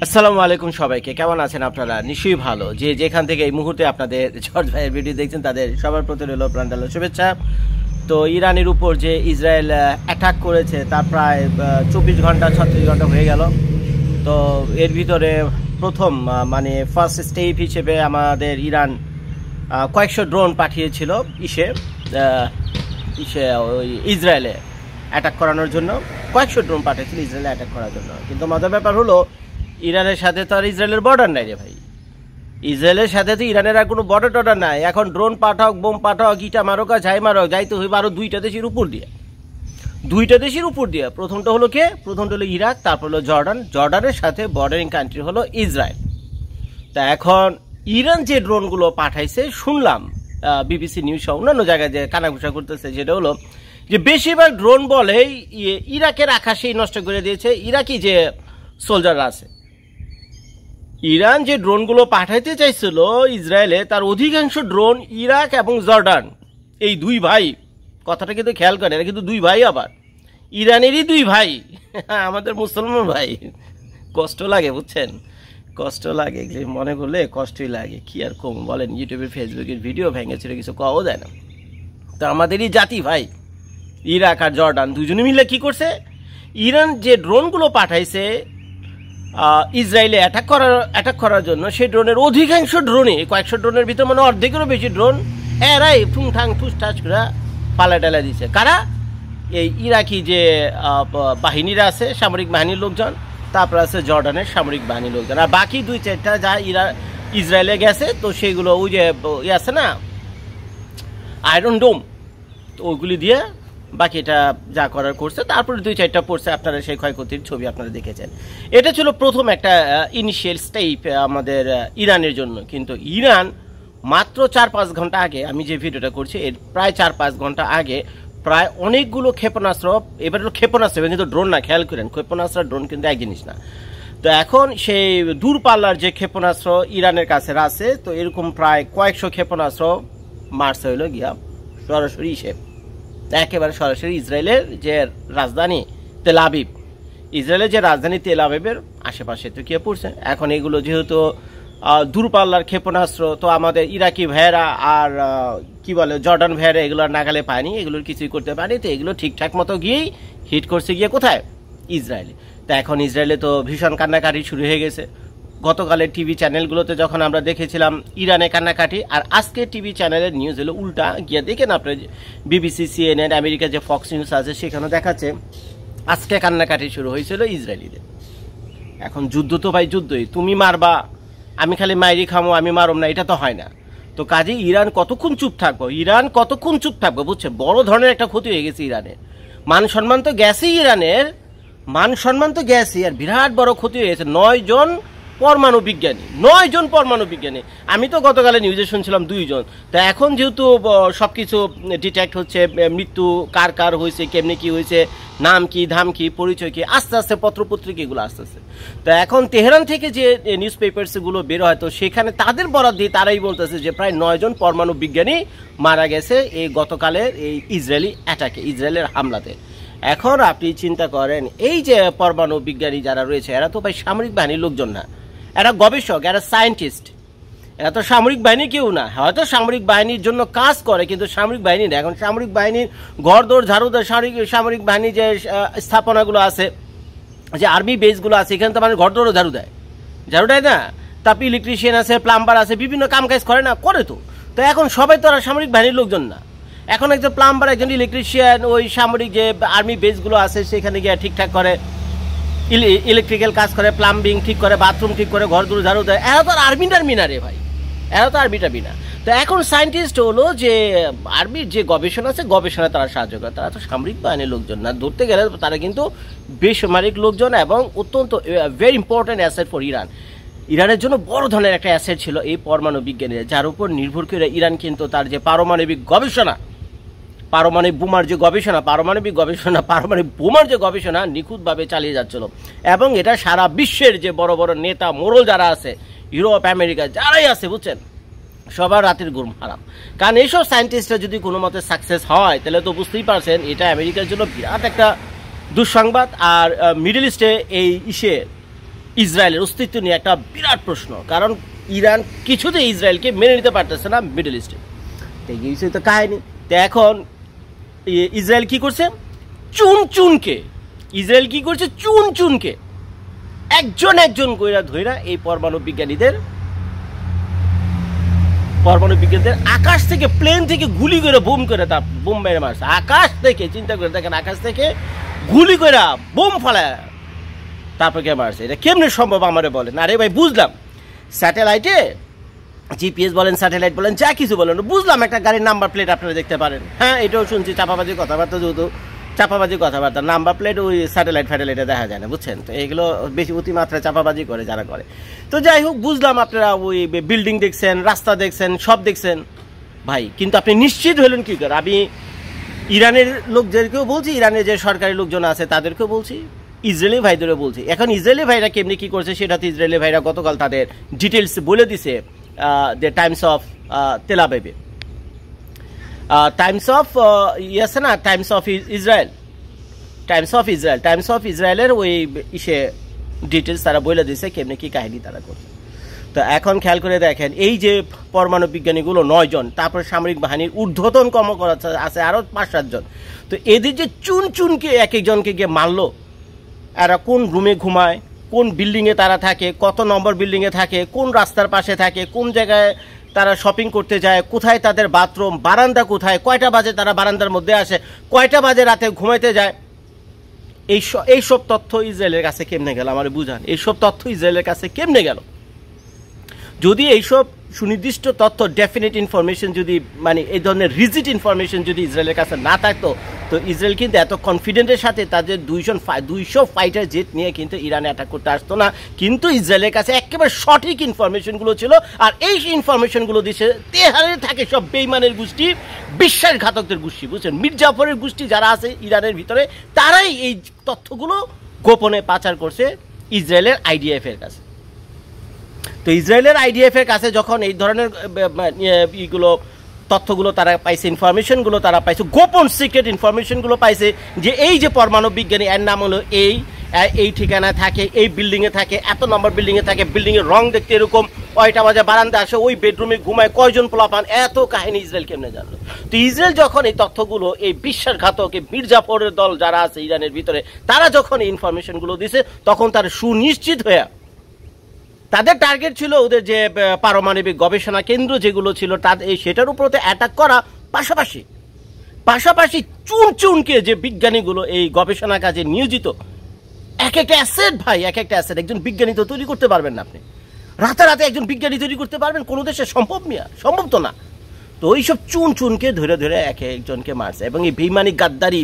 আসসালামু আলাইকুম সবাইকে, কেমন আছেন আপনারা? নিশ্চয়ই ভালো। যে যেখান থেকে এই মুহূর্তে আপনাদের জর্জ ভাইয়ের ভিডিও দেখছেন তাদের সবার প্রতি রইল প্রাণঢালা শুভেচ্ছা। তো ইরানের উপর যে ইসরায়েল অ্যাটাক করেছে তা প্রায় 24 ঘন্টা 36 ঘন্টা হয়ে গেল। তো এর ভিতরে প্রথম ফার্স্ট স্টেপ হিসেবে আমাদের ইরান কয়েকশো ড্রোন পাঠিয়েছিল ওই ইসরায়েলে অ্যাটাক করানোর জন্য। কয়েকশো ড্রোন পাঠিয়েছিল ইসরায়েলে অ্যাটাক করার জন্য, কিন্তু মজার ব্যাপার হলো ইরানের সাথে তো আর ইসরায়েলের বর্ডার নাই রে ভাই। ইসরায়েলের সাথে তো ইরানের আর কোনো বর্ডার টর্ডার নাই। এখন ড্রোন পাঠাও, বোম পাঠাও, ইটা মারোক আর ঝাই মারো, যাইতে হইবে আরো দুইটা দেশের উপর দিয়ে। প্রথমটা হলো ইরাক, তারপর হলো জর্ডানের সাথে বর্ডারিং কান্ট্রি হলো ইসরায়েল। তা এখন ইরান যে ড্রোনগুলো পাঠাইছে শুনলাম বিবিসি নিউজ সহ অন্যান্য জায়গায় যে কানাঘুষা করতেছে, সেটা হলো যে বেশিরভাগ ড্রোন বলে ইরাকের আকাশেই নষ্ট করে দিয়েছে ইরাকি যে সোলজাররা আছে। ইরান যে ড্রোনগুলো পাঠাইতে চাইছিল ইসরায়েলে, তার অধিকাংশ ড্রোন ইরাক এবং জর্ডান, এই দুই ভাই, কথাটা কিন্তু খেয়াল করেন, এরা কিন্তু দুই ভাই, আবার ইরানেরই দুই ভাই, আমাদের মুসলমান ভাই। কষ্ট লাগে, বুঝছেন, কষ্ট লাগে, মনে করলে কষ্টই লাগে। কি আর কম বলেন, ইউটিউবে ফেসবুকের ভিডিও ভেঙেছিল, কিছু কওয়া যায় না। তো আমাদেরই জাতি ভাই ইরাক আর জর্ডান দুজনে মিলে কি করছে, ইরান যে ড্রোনগুলো পাঠাইছে ইসরায়েলে অ্যাটাক করার জন্য, সেই ড্রোনের অধিকাংশ ড্রোনে, কয়েকশো ড্রোনের ভিতর মানে অর্ধেকেরও বেশি ড্রোন এরাই ঠুংঠাং ঠুসঠাস করে পালা দিছে। কারা? এই ইরাকি যে বাহিনীরা আছে, সামরিক বাহিনীর লোকজন, তারপর আছে জর্ডানের সামরিক বাহিনীর লোকজন, আর বাকি দুই চারটা যা ইসরায়েলে গেছে, তো সেইগুলো ওই যে আছে না আয়রন ডোম, তো ওইগুলি দিয়ে বাকিটা যা করার করছে। তারপরে দুই চারটা পড়ছে, আপনারা সেই ক্ষয়ক্ষতির ছবি আপনারা দেখেছেন। এটা ছিল প্রথম একটা ইনিশিয়াল স্টেপ আমাদের ইরানের জন্য। কিন্তু ইরান মাত্র 4-5 ঘন্টা আগে, আমি যে ভিডিওটা করছি এর প্রায় 4-5 ঘন্টা আগে, প্রায় অনেকগুলো ক্ষেপণাস্ত্র, এবার হলো ক্ষেপণাস্ত্র কিন্তু ড্রোন না, খেয়াল করেন, ক্ষেপণাস্ত্র ড্রোন কিন্তু এক জিনিস না। তো এখন সেই দূরপাল্লার যে ক্ষেপণাস্ত্র ইরানের কাছে আছে, তো এরকম প্রায় কয়েকশো ক্ষেপণাস্ত্র মারছে হইল গিয়া সরাসরি একেবারে সরাসরি ইসরায়েলের যে রাজধানী তেল আবিব, ইসরায়েলের আশেপাশে তো কি পড়ছে। এখন এগুলো যেহেতু দূরপাল্লার ক্ষেপণাস্ত্র, তো আমাদের ইরাকি ভাইয়েরা আর কি বলে জর্ডান ভাইয়েরা এগুলোর নাগালে পায়নি, এগুলোর কিছুই করতে পারেনি। তো এগুলো ঠিকঠাক মতো গিয়েই হিট করছে গিয়ে কোথায়? ইসরায়েলে। তো এখন ইসরায়েলে তো ভীষণ কান্নাকাটি শুরু হয়ে গেছে। গতকালের টিভি চ্যানেলগুলোতে যখন আমরা দেখেছিলাম ইরানে কান্নাকাটি, আর আজকে টিভি চ্যানেলের নিউজ হলো উল্টা। গিয়ে দেখেন আপনার বিবিসি, সিএনএন, আমেরিকার যে ফক্স নিউজ আছে, সেখানে দেখাচ্ছে আজকে কান্নাকাটি শুরু হয়েছিল ইসরায়েলিদের। এখন যুদ্ধ তো ভাই যুদ্ধই, তুমি মারবা, আমি খালি মাইরি খামো, আমি মারম না, এটা তো হয় না। তো কাজে ইরান কতক্ষণ চুপ থাকবো, বুঝছে? বড় ধরনের একটা ক্ষতি হয়ে গেছে ইরানের। মান সম্মান তো গেছেই, আর বিরাট বড় ক্ষতি হয়ে গেছে। 9 জন পরমাণু বিজ্ঞানী। আমি তো গতকালে নিউজে শুনছিলাম 2 জন। তা এখন যেহেতু সবকিছু ডিটেক্ট হচ্ছে, মৃত্যু কার হয়েছে, কেমনি কি হয়েছে, নাম কি, ধাম কি, পরিচয় কি, আস্তে আস্তে পত্রপত্রিকা এগুলো আসতেছে। তো এখন তেহরান থেকে যে নিউজ পেপারস গুলো বের হয়, তো সেখানে তাদের বরাদ দিয়ে তারাই বলতেছে যে প্রায় 9 জন পরমাণু বিজ্ঞানী মারা গেছে এই গতকালের এই ইসরায়েলি অ্যাটাকে, ইসরায়েলের হামলাতে। এখন আপনি চিন্তা করেন, এই যে পরমাণু বিজ্ঞানী যারা রয়েছে, এরা তো ভাই সামরিক বাহিনীর লোকজন না, এরা গবেষক, এরা সায়েন্টিস্ট, এরা তো সামরিক বাহিনী কেউ না। হয়তো সামরিক বাহিনীর জন্য কাজ করে, কিন্তু সামরিক বাহিনী না। এখন সামরিক বাহিনীর ঘরদোর ঝাড়ুদার, সামরিক বাহিনী যে স্থাপনাগুলো আছে, যে আর্মি বেসগুলো আছে, এখানে তো মানে ঘরদোরও ঝাড়ু দেয় না। তারপর ইলেকট্রিশিয়ান আছে, প্লাম্বার আছে, বিভিন্ন কাম কাজ করে তো এখন সবাই তো আর সামরিক বাহিনীর লোকজন না। এখন একজন প্লাম্বার, একজন ইলেকট্রিশিয়ান, ওই সামরিক যে আর্মি বেসগুলো আছে সেখানে গিয়ে ঠিকঠাক করে ইলেকট্রিক্যাল কাজ করে, প্লাম্বিং ঠিক করে, বাথরুম ঠিক করে, ঘর দূর ঝাড়ু দেয়। এরা তো আর আর্মি টার্মি না রে ভাই, এরা তো আর্মি টার্মি না। তো এখন সায়েন্টিস্ট হলো যে আর্মির যে গবেষণা আছে, গবেষণায় তারা সাহায্য করে, তারা তো সামরিক বাহিনীর লোকজন না। ধরতে গেলে তারা কিন্তু বেসামরিক লোকজন, এবং অত্যন্ত ভেরি ইম্পর্টেন্ট অ্যাসেট ফর ইরানের জন্য বড় ধরনের একটা অ্যাসেট ছিল এই পরমাণু বিজ্ঞানীরা, যার উপর নির্ভর করে ইরান কিন্তু তার যে পারমাণবিক গবেষণা নিখুঁতভাবে চালিয়ে যাচ্ছিল। এবং এটা সারা বিশ্বের যে বড় বড় নেতা মোড়ল যারা আছে, ইউরোপ, আমেরিকা যারাই আছে, বুঝছেন, সবার রাতের ঘুম হারাম। কারণ এইসব সায়েন্টিস্টরা যদি কোনো মতে সাকসেস হয়, তাহলে তো বুঝতেই পারছেন এটা আমেরিকার জন্য বিরাট একটা দুঃসংবাদ। আর মিডল ইস্টে এই ইসরায়েলের অস্তিত্ব নিয়ে একটা বিরাট প্রশ্ন, কারণ ইরান কিছুতে ইসরায়েলকে মেনে নিতে পারতেছে না মিডল ইস্টে। তো এই বিষয়ে তো কাহিনি। তো এখন ইসরায়েল কি করছে, ইসরায়েল কি করছে, চুনকে একজন কইরা ধইরা এই পরমাণু বিজ্ঞানীদের আকাশ থেকে, প্লেন থেকে গুলি করে বোম করে, তা বোম মেরে মারছে আকাশ থেকে। চিন্তা করে দেখেন, আকাশ থেকে গুলি করে বোম ফালায় তারপর কে মারছে। এটা কেমনে সম্ভব আমারে বলেন? আরে ভাই বুঝলাম, স্যাটেলাইটে জিপিএস বলেন, স্যাটেলাইট বলেন, যা কিছু বলেন, বুঝলাম একটা গাড়ির নাম্বার প্লেট আপনারা দেখতে পারেন। হ্যাঁ, এটাও শুনছি চাপাবাজি কথাবার্তা, যেহেতু চাপাবাজি কথাবার্তা, নাম্বার প্লেট ওই স্যাটেলাইটে দেখা যায় না, বুঝছেন? তো এগুলো বেশি অতিমাত্রায় চাপাবাজি করে যারা করে। তো যাই হোক, বুঝলাম আপনারা ওই বিল্ডিং দেখছেন, রাস্তা দেখছেন, সব দেখছেন ভাই, কিন্তু আপনি নিশ্চিত হলেন কি করে? আমি ইরানের লোকদেরকেও বলছি, ইরানের যে সরকারি লোকজন আছে তাদেরকেও বলছি, ইসরায়েলি ভাইদেরও বলছি। এখন ইসরায়েলি ভাইরা কেমনি কি করছে সেটা তো ইসরায়েলি ভাইরা গতকাল তাদের ডিটেলস বলে দিছে দ্য টাইমস অফ তেল আবিবে, টাইমস অফ আছে না, টাইমস অফ ইসরায়েলের ওই ইসে ডিটেলস তারা বলে দিছে কেমনি কি কাহিনী তারা করছে। তো এখন খেয়াল করে দেখেন, এই যে পরমাণু বিজ্ঞানীগুলো 9 জন, তারপর সামরিক বাহিনীর ঊর্ধ্বতন কর্মকর্তা আছে আরো 5-7 জন। তো এদের যে চুনকে এক একজনকে গিয়ে মারলো, এরা কোন রুমে ঘুমায়, কোন বিল্ডিংয়ে তারা থাকে, কত নম্বর বিল্ডিংয়ে থাকে, কোন রাস্তার পাশে থাকে, কোন জায়গায় তারা শপিং করতে যায়, কোথায় তাদের বাথরুম, বারান্দা কোথায়, কয়টা বাজে তারা বারান্দার মধ্যে আসে, কয়টা বাজে রাতে ঘুমাইতে যায়, এইসব তথ্য ইসরায়েলের কাছে কেমনে গেল আমার বুঝান। এইসব তথ্য ইসরায়েলের কাছে কেমনে গেল? যদি এইসব সুনির্দিষ্ট তথ্য, ডেফিনেট ইনফরমেশন যদি, মানে এই ধরনের রিজিট ইনফরমেশন যদি ইসরায়েলের কাছে না থাকতো, তো ইসরায়েল কিন্তু এত কনফিডেন্টের সাথে তাদের 200 ফাইটার জেট নিয়ে কিন্তু ইরানে অ্যাটাক করতে আসতো না। কিন্তু ইসরায়েলের কাছে একেবারে সঠিক ইনফরমেশনগুলো ছিল, আর এই ইনফরমেশনগুলো দিচ্ছে তেহরানে থাকে সব বেইমানের গোষ্ঠী, বিশ্বাসঘাতকদের গোষ্ঠী, বুঝছেন? মির্জাফরের গোষ্ঠী যারা আছে ইরানের ভিতরে, তারাই এই তথ্যগুলো গোপনে পাচার করছে ইসরায়েলের আইডিএফ এর কাছে। তো ইসরায়েলের আইডিএফ এর কাছে যখন এই ধরনের ইগুলো তথ্যগুলো তারা পাইছে, ইনফরমেশনগুলো তারা পাইছে, গোপন সিক্রেট ইনফরমেশনগুলো পাইছে, যে এই যে পরমাণু বিজ্ঞানী, এর নাম হলো এই ঠিকানায় থাকে, এই বিল্ডিংয়ে থাকে, এত নম্বর বিল্ডিংয়ে থাকে, বিল্ডিংয়ের রং দেখতে এরকম, কয়টা বাজে বারান্দা আসে, ওই বেডরুমে ঘুমায়, কয়জন পোলাপান, এত কাহিনী ইসরায়েল কেমনে জানলো? তো ইসরায়েল যখন এই তথ্যগুলো, এই বিশ্বাসঘাতক মির্জাফরের দল যারা আছে ইরানের ভিতরে, তারা যখন এই ইনফরমেশনগুলো দিছে, তখন তারা সুনিশ্চিত হয়ে, তাদের টার্গেট ছিল ওদের যে পারমাণবিক গবেষণা কেন্দ্র যেগুলো ছিল সেটার উপর অ্যাটাক করা, পাশাপাশি চুনকে যে বিজ্ঞানীগুলো এই গবেষণা কাজে নিয়োজিত, এক একটা অ্যাসেট ভাই, এক একটা অ্যাসেট। একজন বিজ্ঞানী তো তৈরি করতে পারবেন না আপনি, রাতারাতি একজন বিজ্ঞানী তৈরি করতে পারবেন কোনো দেশে? সম্ভব তো না। তো ওইসব চুনকে ধরে এক একজনকে মারছে। এবং এই বেইমানি গাদ্দারি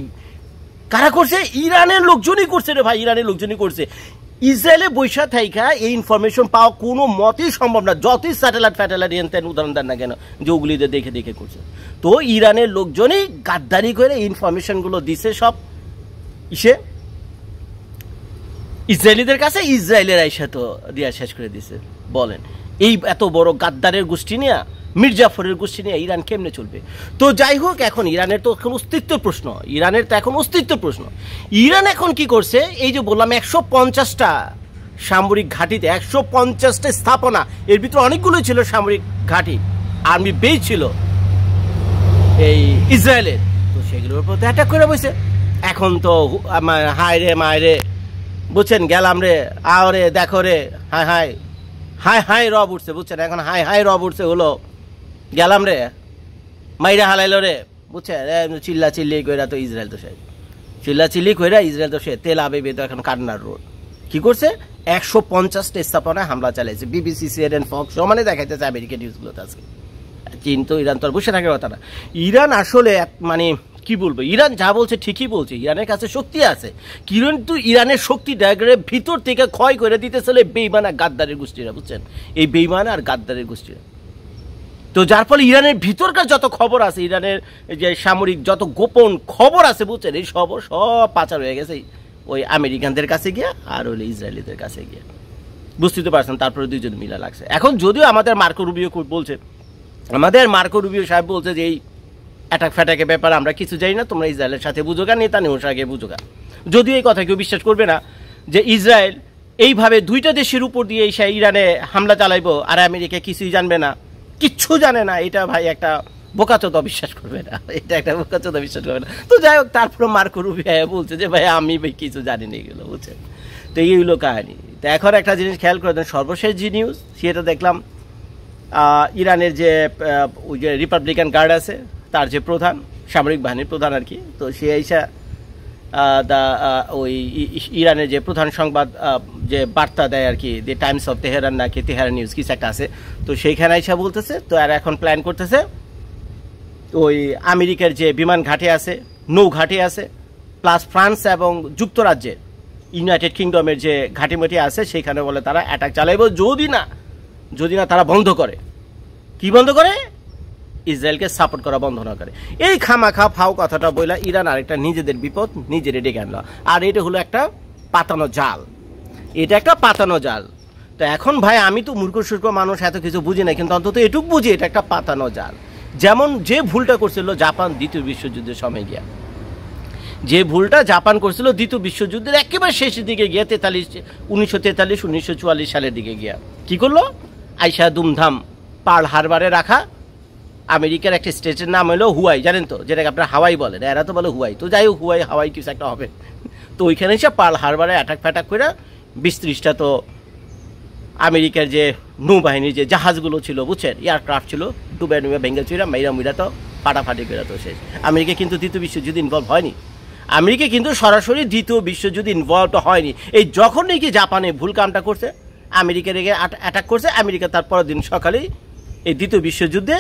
কারা করছে? ইরানের লোকজনই করছে রে ভাই, ইরানের লোকজনই করছে। ইসরায়েলে বৈশা থাইকা এই ইনফরমেশন পাওয়া কোনো মতেই সম্ভব না, যতই স্যাটেলাইট এনতেন উদাহরণ দেন না কেন, যে ওগুলিতে দেখে করছে। তো ইরানের লোকজনই গাদ্দারি করে ইনফরমেশনগুলো দিছে সব ইসরায়েলিদের কাছে, ইসরায়েলের আইসা তো দিয়া শেষ করে দিছে। বলেন, এই এত বড় গাদ্দারের গোষ্ঠী নিয়ে, মির্জাফরের গোষ্ঠী নিয়ে ইরান কেমনে চলবে? তো যাই হোক, এখন ইরানের তো এখন অস্তিত্বের প্রশ্ন, ইরান এখন কি করছে? এই যে বললাম 150টা সামরিক ঘাঁটিতে, 150টা স্থাপনা, এর ভিতরে অনেকগুলো ছিল সামরিক ঘাঁটি, আর্মি বেস ছিল এই ইসরায়েলের, তো সেগুলোর উপর অ্যাটাক করে বসে। এখন তো মায়েরে বুঝছেন, গেলাম রে, আরে দেখো রে, হাই রব উঠছে, বুঝছেন? এখন হাই রব উঠছে, হলো গেলাম রে, মাইরা হালাইলো রে, বুঝছেন? চিল্লি কইরা তো ইসরায়েল তো সেই ইসরায়েল তো সে তেল আবিবে তো এখন কান্নার রোড। কি করছে? 150টা স্থাপনায় হামলা চালাইছে। বিবিসি, সিএনএন, ফক্স সমানে দেখাইতেছে আমেরিকা নিউজগুলোতে আজকে। চীন তো, ইরান তো আর বসে থাকার কথা না। ইরান আসলে মানে কি বলবো, ইরান যা বলছে ঠিকই বলছে, ইরানের কাছে শক্তি আছে, কিন্তু ইরানের শক্তি ডায়গ্রামের ভিতর থেকে ক্ষয় করে দিতেছিল বেইমান আর গাদ্দারের গোষ্ঠীরা, বুঝছেন? এই বেইমান আর গাদ্দারের গোষ্ঠীরা। তো যার ফলে ইরানের ভিতরকার যত খবর আছে, ইরানের যে সামরিক যত গোপন খবর আছে, বুঝছেন, এই সব পাচার হয়ে গেছে ওই আমেরিকানদের কাছে গিয়া আর হলে ইসরায়েলিদের কাছে গিয়া, বুঝতে পারছেন? তারপরে দুইজন মিলা লাগছে। এখন যদিও আমাদের মার্কো রুবিও সাহেব বলছে যে এই অ্যাটাকের ব্যাপারে আমরা কিছু জানি না, তোমরা ইসরায়েলের সাথে বুঝোগা, নেতানিয়াহুর সাথে বুঝোগা। যদিও এই কথা কেউ বিশ্বাস করবে না যে ইসরায়েল এইভাবে দুইটা দেশের উপর দিয়ে এসে ইরানে হামলা চালাইবো আর আমেরিকা কিছুই জানবে না, কিচ্ছু জানে না, এটা ভাই একটা বোকাচোদা, বিশ্বাস করবে না, এটা একটা বোকাচোদা, বিশ্বাস করবে না। তো যাই হোক, তারপরে মার্কো রুবিও বলছে যে ভাই আমি ভাই কিছু জানি না এগুলো, বুঝছেন। তো এই হলো কাহিনী। তো এখন একটা জিনিস খেয়াল করে দেন, সর্বশেষ যে নিউজ সেটা দেখলাম, ইরানের যে ওই যে রিপাবলিকান গার্ড আছে তার যে প্রধান, সামরিক বাহিনীর প্রধান আর কি, তো সে আইসা ওই ইরানের যে প্রধান সংবাদ যে বার্তা দেয় আর কি, দি টাইমস অফ তেহরান নাকি তেহরান নিউজ কিছু একটা আছে, তো সেইখানে আইসা বলতেছে, তো আর এখন প্ল্যান করতেছে ওই আমেরিকার যে বিমান ঘাঁটি আছে, নৌ ঘাঁটি আছে, প্লাস ফ্রান্স এবং যুক্তরাজ্যের ইউনাইটেড কিংডমের যে ঘাঁটিমাটি আছে সেখানে বলে তারা অ্যাটাক চালাইব, যদি না তারা বন্ধ করে, কি বন্ধ করে, ইসরায়েলকে সাপোর্ট করা বন্ধ না করে। এই খামাখা ফাও কথাটা বইলা ইরান আরেকটা নিজেদের বিপদ নিজেরে ডেকে আনলো। আর এটা হলো একটা পাতানো জাল, এটা একটা পাতানো জাল। তো এখন ভাই আমি তো মূর্খ সূর্খ মানুষ, এত কিছু বুঝি না, কিন্তু অন্তত এটুকু বুঝি এটা একটা পাতানো জাল। যেমন যে ভুলটা করছিল জাপান দ্বিতীয় বিশ্বযুদ্ধের সময় গিয়া, যে ভুলটা জাপান করছিল দ্বিতীয় বিশ্বযুদ্ধের একেবারে শেষের দিকে গিয়া 1943-1944 সালের দিকে গিয়া কি করলো, আইসা দুমধাম পার্ল হারবারে রাখা আমেরিকার একটা স্টেটের নাম হলো হুয়াই, জানেন তো, যেটাকে আপনার হাওয়াই বলেন, এরা তো বলে হুয়াই, তো যাই হোক হুয়াই হাওয়াই কিছু একটা হবে। তো ওইখানে এসে পার্ল হারবারে অ্যাটাক ফ্যাটাক করে 20-30টা তো আমেরিকার যে নৌবাহিনীর যে জাহাজগুলো ছিল, বুঝছেন, এয়ারক্রাফট ছিল, ডুবে ভেঙে চুরা মাইরা তো ফাটাফাটি করে তো শেষ। আমেরিকা কিন্তু দ্বিতীয় বিশ্বযুদ্ধে ইনভলভ হয়নি, আমেরিকা কিন্তু সরাসরি দ্বিতীয় বিশ্বযুদ্ধে ইনভলভ হয়নি। এই যখন নাকি জাপানে ভুল কামটা করছে, আমেরিকার এগিয়ে অ্যাটাক করছে, আমেরিকা তার পরের দিন সকালেই এই দ্বিতীয় বিশ্বযুদ্ধে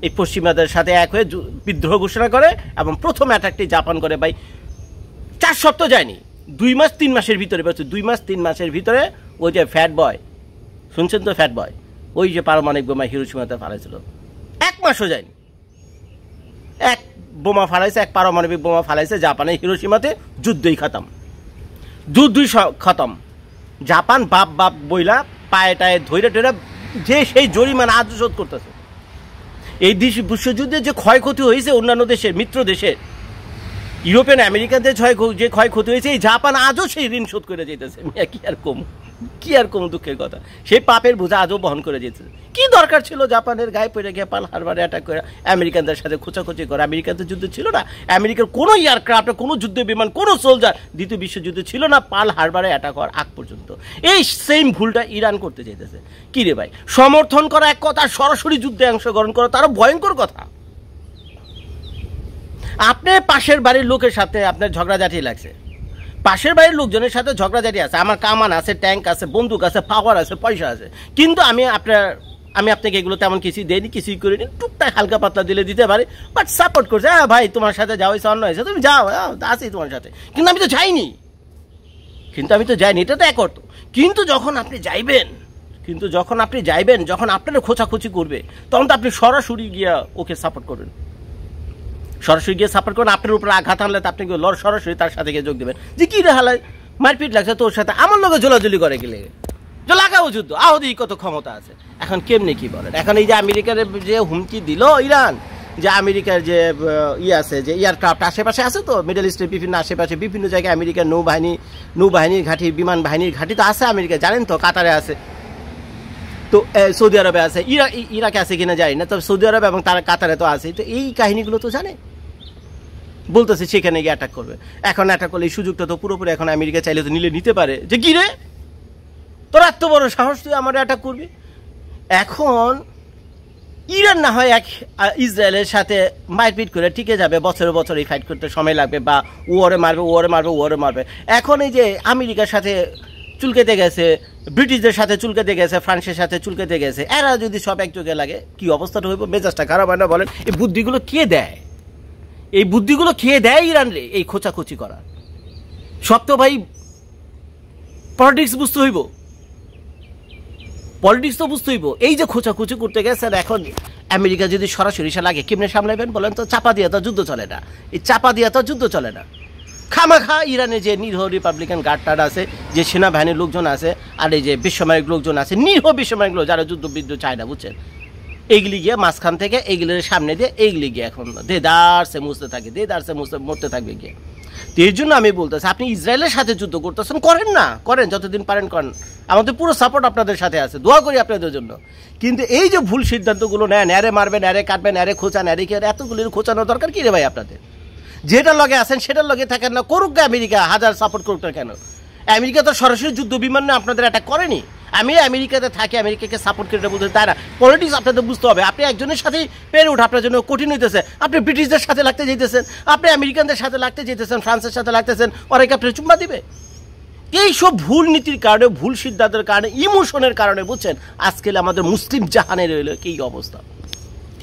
এই পশ্চিমাদের সাথে এক হয়ে বিদ্রোহ ঘোষণা করে এবং প্রথম অ্যাটাকটি জাপান করে। ভাই 4 সপ্তাহ যায়নি, 2-3 মাসের ভিতরে, 2-3 মাসের ভিতরে ওই যে ফ্যাট বয়, শুনছেন তো, ফ্যাট বয়, ওই যে পারমাণবিক বোমা হিরোশিমাতে ফালাইছিল, 1 মাসও যায়নি, এক বোমা ফালাইছে, এক পারমাণবিক বোমা ফালাইছে জাপানের হিরোশিমাতে, যুদ্ধই খতম। জাপান বাপ বইলা পায়ে টায়ে ধৈরে টৈরা যে সেই জরিমানা আজ শোধ করতেছে। এই বিশ্বযুদ্ধে যে ক্ষয়ক্ষতি হয়েছে অন্যান্য দেশের, মিত্র দেশের, ইউরোপিয়ান আমেরিকানদের যে ক্ষয়ক্ষতি হয়েছে, এই জাপান আজও সেই ঋণ শোধ করে যেতেছে। কি আর কম দুঃখের কথা, সেই পাপের বোঝা আজও বহন করে যেতেছে। কি দরকার ছিল জাপানের গায়ে পড়ে গিয়ে পার্ল হারবারে অ্যাটাক করে আমেরিকানদের সাথে খোঁচাখুচি করে? আমেরিকানদের যুদ্ধ ছিল না, আমেরিকার কোনো এয়ারক্রাফট, কোনো যুদ্ধ বিমান, কোনো সোলজার দ্বিতীয় বিশ্বযুদ্ধ ছিল না পার্ল হারবারে অ্যাটাক হওয়ার আগ পর্যন্ত। এই সেম ভুলটা ইরান করতে চাইতেছে। কি রে ভাই, সমর্থন করা এক কথা, সরাসরি যুদ্ধে অংশগ্রহণ করা তারও ভয়ঙ্কর কথা। আপনার পাশের বাড়ির লোকের সাথে আপনার ঝগড়াঝাটি লাগছে, পাশের বাড়ির লোকজনের সাথে ঝগড়াঝাটি আছে, আমার কামান আছে, ট্যাঙ্ক আছে, বন্দুক আছে, পাওয়ার আছে, পয়সা আছে, কিন্তু আমি আপনাকে এগুলো তেমন কিছুই দেয়নি, কিছুই করিনি, টুকটাক হালকা পাতলা দিতে পারি, বাট সাপোর্ট করছে, হ্যাঁ ভাই তোমার সাথে যাও, হয়েছে অন্য হয়েছে, তুমি যাও, আছি তোমার সাথে, কিন্তু আমি তো যাইনি, এটা তো এক অর্থ। কিন্তু যখন আপনি যাইবেন, যখন আপনারা খোঁচাখুচি করবে, তখন তো আপনি সরাসরি গিয়া ওকে সাপোর্ট করবেন, আপনার উপরে আঘাত আনলে তো আপনি সরাসরি তার সাথে গিয়ে যোগ দেবেন, যে কি রে হালায় মারপিট লাগছে তোর সাথে, আমার লোকে জোলাজুলি করে গেলে লাগাও যুদ্ধ, আহদি কত ক্ষমতা আছে। এখন কেমনি কি বলেন, এখন এই যে আমেরিকার যে হুমকি দিল ইরান, যে আমেরিকার যে আছে, যে এয়ারক্রাফট আশেপাশে আছে, তো মিডল ইস্টের বিভিন্ন আশেপাশে বিভিন্ন জায়গায় আমেরিকার নৌবাহিনীর ঘাঁটি, বিমান বাহিনীর ঘাঁটি তো আছে আমেরিকা, জানেন তো, কাতারে আছে, তো সৌদি আরবে আছে, ইরাকে আছে কিনা জানি না, তবে সৌদি আরব এবং তারা কাতারে তো আছে, তো এই কাহিনীগুলো তো জানে, বলতেছে সেখানে গিয়ে অ্যাটাক করবে। এখন অ্যাটাক করলে এই সুযোগটা তো পুরোপুরি এখন আমেরিকা চাইলে তো নিতে পারে, যে কি রে তোর এত বড় সাহস, তুই আমার অ্যাটাক করবি। এখন ইরান না হয় ইসরায়েলের সাথে মারপিট করে টিকে যাবে, বছর এই ফাইট করতে সময় লাগবে, বা ওরে মারবে। এখন এই যে আমেরিকার সাথে চুলকেতে গেছে, ব্রিটিশদের সাথে চুলকেতে গেছে, ফ্রান্সের সাথে চুলকেতে গেছে, এরা যদি সব একযোগে লাগে, কি অবস্থাটা হইব? মেজাজটা খারাপ হয় না বলেন? এই বুদ্ধিগুলো কে দেয় ইরান রে, এই খোঁচাখুচি করা? সব তো ভাই পলিটিক্স বুঝতে হইব, এই যে খোঁচাখুচি করতে গেছে। এখন আমেরিকা যদি সরাসরি লাগে, কেমনে সামলাবেন বলেন তো? চাপা দিয়া তো যুদ্ধ চলে না, খামাখা ইরানে যে নিরীহ রিপাবলিকান গার্ড আছে, যে সেনাবাহিনীর লোকজন আছে, আর এই যে বিশ্বমায়িক লোকজন আছে, নিরীহ বিশ্বমায়িক লোক, যারা যুদ্ধ চায় না, বুঝছেন, এইগুলি গিয়ে মাঝখান থেকে এইগুলির সামনে দিয়ে এইগুলি গিয়ে এখন দেদারসে মরতে থাকবে গিয়ে। তো এর জন্য আমি বলতেছি, আপনি ইসরায়েলের সাথে যুদ্ধ করতেছেন, করেন না, করেন, যতদিন পারেন করেন, আমাদের পুরো সাপোর্ট আপনাদের সাথে আছে, দোয়া করি আপনাদের জন্য। কিন্তু এই যে ভুল সিদ্ধান্তগুলো নেন, ন্যারে মারবেন, ন্যারে কাটবেন, ন্যারে খোঁচান, ন্যারে কি এতগুলির খোঁচানোর দরকার কি রে ভাই আপনাদের? যেটার লগে আছেন সেটার লগে থাকেন না, করুক আমেরিকা, হাজার সাপোর্ট করুক না কেন। আমেরিকা তো সরাসরি যুদ্ধ বিমান না আপনাদের অ্যাটাক করেনি। আমি আমেরিকাতে থাকি, আমেরিকাকে সাপোর্ট করে বলতে, তাই না? পলিটিক্স আপনাদের বুঝতে হবে। আপনি একজনের সাথেই পেরে উঠে আপনার জন্য কঠিন হইতেছে। আপনি ব্রিটিশদের সাথে লাগতে যেতেছেন, আপনি আমেরিকানদের সাথে লাগতে যেতেছেন, ফ্রান্সের সাথে লাগতেছেন, ওরা কি আপনার চুম্বা দিবে? এইসব ভুল নীতির কারণে, ভুল সিদ্ধান্তের কারণে, ইমোশনের কারণে, বুঝছেন, আজকে আমাদের মুসলিম জাহানের রইল এই অবস্থা।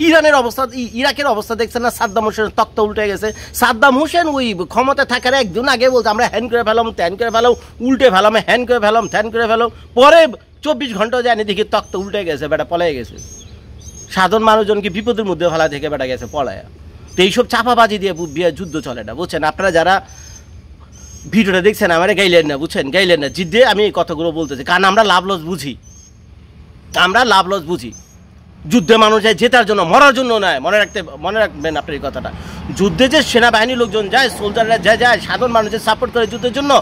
ইরানের অবস্থা, ইরাকের অবস্থা দেখছেন না? সাদ্দাম হোসেনের তক্তা উল্টে গেছে। সাদ্দাম হোসেন ওই ক্ষমতা থাকার একদিন আগে বলছে আমরা হ্যান করে ফেলাম, ত্যান করে ফেলাম, উল্টে ফেলাম, হ্যান করে ফেলাম, ত্যান করে ফেলাম। পরে 24 ঘন্টা জানি দেখি তক্তা উল্টে গেছে, বেটা পলাই গেছে। সাধারণ মানুষজনকে বিপদের মধ্যে ফেলা থেকে বেটা গেছে পলায়া। তো এইসব চাপাবাজি দিয়ে যুদ্ধ চলে না, বুঝছেন? আপনারা যারা ভিডিওটা দেখছেন আমার গাইলেন না, বুঝছেন, গাইলেন না, জিদ্দে আমি এই কথাগুলো বলতেছি, কারণ আমরা লাভ লস বুঝি, আমরা লাভ লস বুঝি। যুদ্ধে মানুষ যায় জেতার জন্য, মরার জন্য নয়। মনে রাখবেন আপনার এই কথাটা। যুদ্ধে যে সেনাবাহিনীর লোকজন যায়, সোলজাররা যায়, সাধারণ মানুষের সাপোর্ট করে যুদ্ধের জন্য,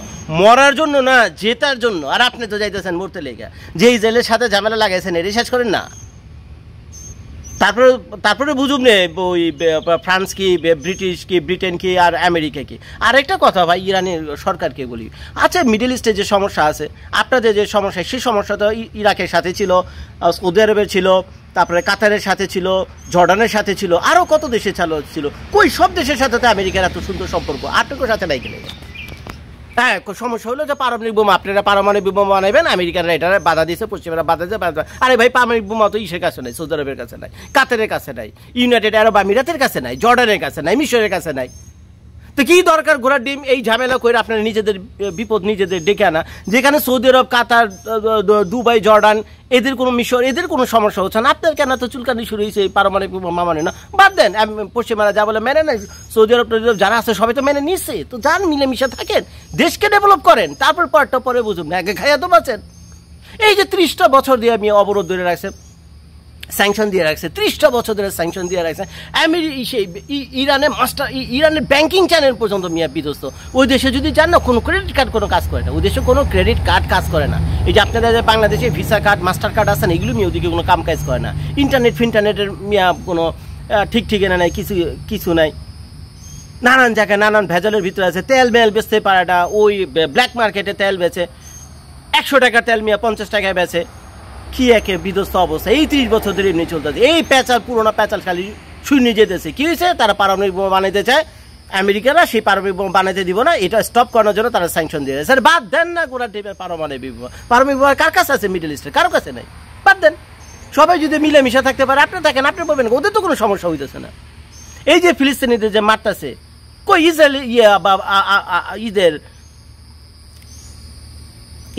মরার জন্য না, জেতার জন্য। আর আপনি তো যাইতেছেন মরতে লেগে, যে ইসরায়েলের সাথে ঝামেলা লাগাইছেন, এটাই শেষ করেন না। তারপরে বুঝুন নে ওই ফ্রান্স কি, ব্রিটিশ কি, ব্রিটেন কি, আর আমেরিকা কি। আরেকটা কথা ভাই, ইরানের সরকারকে বলি, আচ্ছা মিডল ইস্টে যে সমস্যা আছে, আপনাদের যে সমস্যা, সেই সমস্যা তো ইরাকের সাথে ছিল, সৌদি আরবের ছিল, তারপরে কাতারের সাথে ছিল, জর্ডানের সাথে ছিল, আরও কত দেশে ছিল। কই সব দেশের সাথে তো আমেরিকার এত সুন্দর সম্পর্ক, আপনার সাথে নাই কিনে। হ্যাঁ, সমস্যা হলো যে পারমাণবিক বোমা, আপনারা পারমাণবিক বোমা বানাবেন, আমেরিকানরা এটা বাধা দিয়েছে, পশ্চিমেরা বাধা দিয়েছে। আরে ভাই, পারমাণবিক বোমা তো ইসের কাছে নাই, সৌদি আরবের কাছে নাই, কাতারের কাছে নাই, ইউনাইটেড আরব আমিরাতের কাছে নাই, জর্ডানের কাছে নাই, মিশরের কাছে নাই। তো কি দরকার ঘোড়ার ডিম এই ঝামেলা করে আপনারা নিজেদের বিপদ নিজেদের ডেকে আনা, যেখানে সৌদি আরব, কাতার, দুবাই, জর্ডান, এদের কোনো মিশর, এদের কোনো সমস্যা হচ্ছে না। আপনার কেন তো চুলকানি শুরু হয়েছে এই পারমাণবিক বোমা মানে না? বাদ দেন, পশ্চিমারা যা বলে মেনে নেয়, সৌদি আরব যারা আছে সবাই তো মেনে নিচ্ছে। তো যান, মিলেমিশে থাকেন, দেশকে ডেভেলপ করেন, তারপর পরটা পরে বুঝুন না, আগে খাইয়া তো বাঁচেন। এই যে 30টা বছর দিয়ে আমি অবরোধ ধরে রাখছে, স্যাংশন দিয়ে রাখছে, 30টা বছর ধরে স্যাংশন দিয়ে রাখছে। ইরানের ব্যাংকিং চ্যানেল পর্যন্ত মিয়া বিধ্বস্ত। ওই দেশে যদি যান না, কোনো ক্রেডিট কার্ড কোনো কাজ করে না, ওই দেশে কোনো ক্রেডিট কার্ড কাজ করে না। এই যে আপনাদের যে বাংলাদেশে ভিসা কার্ড, মাস্টার কার্ড আছে না, এগুলো মিয়া ওদিকে কোনো কাম কাজ করে না। ইন্টারনেটের মিয়া কোনো ঠিক ঠিকানা নাই, কিছু নাই। নানান জায়গায় নানান ভেজালের ভিতরে আছে। তেল বেচতে পারে না, ওই ব্ল্যাক মার্কেটে তেল বেচে, 100 টাকার তেল মিয়া 50 টাকায় বেচে। কি একে বিধ্বস্ত অবস্থা, এই 30 বছর ধরে এমনি চলতেছে। এই প্যাচাল, পুরোনো প্যাচাল খালি শূন্য যেতেছে। কি হয়েছে? তারা পারমাণবিক বোমা বানাইতে চায়, আমেরিকারা সেই পারমাণবিক বোমা বানাইতে দিব না, এটা স্টপ করানোর জন্য তারা স্যাংশন দিয়ে স্যার বাদ দেন না। গোড়া টিপের পারমাণবিক বোমা, পারমাণবিক বোমা কার কাছে আছে? মিডল ইস্টে কারো কাছে নাই, বাদ দেন। সবাই যদি মিলেমিশে থাকতে পারে, আপনি থাকেন, আপনি বলবেন ওদের তো কোনো সমস্যা হইতেছে না। এই যে ফিলিস্তিনিদের যে মারতেছে, কই ইসরায়েল ঈদের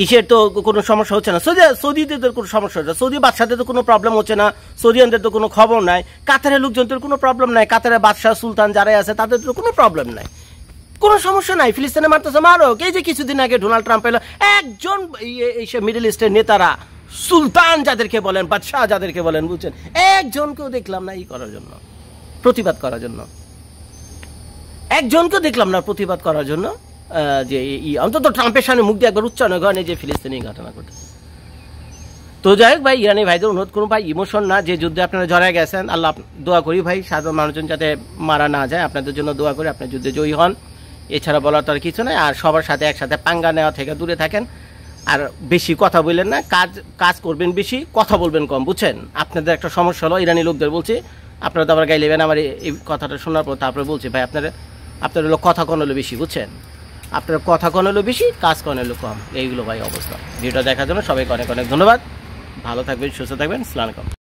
ইসের তো কোনো সমস্যা হচ্ছে না, সৌদিদের কোনো সমস্যা হচ্ছে না, সৌদি বাদশাদের তো কোনো প্রবলেম হচ্ছে না, সৌদিয়ানদের তো কোনো খবর নাই, কাতারের লোকজনদের কোনো প্রবলেম নাই, কাতারের বাদশাহ সুলতান যারাই আছে তাদের তো কোনো প্রবলেম নাই, কোনো সমস্যা নাই। ফিলিস্তিনে মারতেছে, মারো। এই যে কিছুদিন আগে ডোনাল্ড ট্রাম্প এলো, একজন এইসব মিডল ইস্টের নেতারা, সুলতান যাদেরকে বলেন, বাদশাহ যাদেরকে বলেন, বুঝছেন, একজনকেও দেখলাম না করার জন্য, প্রতিবাদ করার জন্য, একজনকেও দেখলাম না প্রতিবাদ করার জন্য, যে অন্তত ট্রাম্পের সামনে মুখ দিয়ে একবার উচ্চারণ করেন যে ফিলিস্তিনি ঘটনা ঘটে। তো যাই হোক ভাই, ইরানি ভাইদের অনুরোধ করুন ভাই, ইমোশন না, যে যুদ্ধে আপনারা জড়ায় গেছেন, আল্লাহ দোয়া করি ভাই সাধারণ মানুষজন যাতে মারা না যায়, আপনাদের জন্য দোয়া করি, আপনার যুদ্ধে জয়ী হন। এছাড়া বলার তো আর কিছু নয়। আর সবার সাথে একসাথে পাঙ্গা নেওয়া থেকে দূরে থাকেন, আর বেশি কথা বললেন না, কাজ করবেন বেশি, কথা বলবেন কম, বুঝছেন। আপনাদের একটা সমস্যা হলো, ইরানি লোকদের বলছি, আপনারা তো আবার গাই নেবেন আমার এই কথাটা শোনার পর, তারপরে বলছি ভাই আপনার হলো কথা কন হলো বেশি, বুঝছেন, আপনার কথা কন হলো বেশি, কাজ কন হলো কম, এইগুলো ভাই অবস্থা। ভিডিওটা দেখার জন্য সবাইকে অনেক অনেক ধন্যবাদ। ভালো থাকবেন, সুস্থ থাকবেন, আসসালামু আলাইকুম।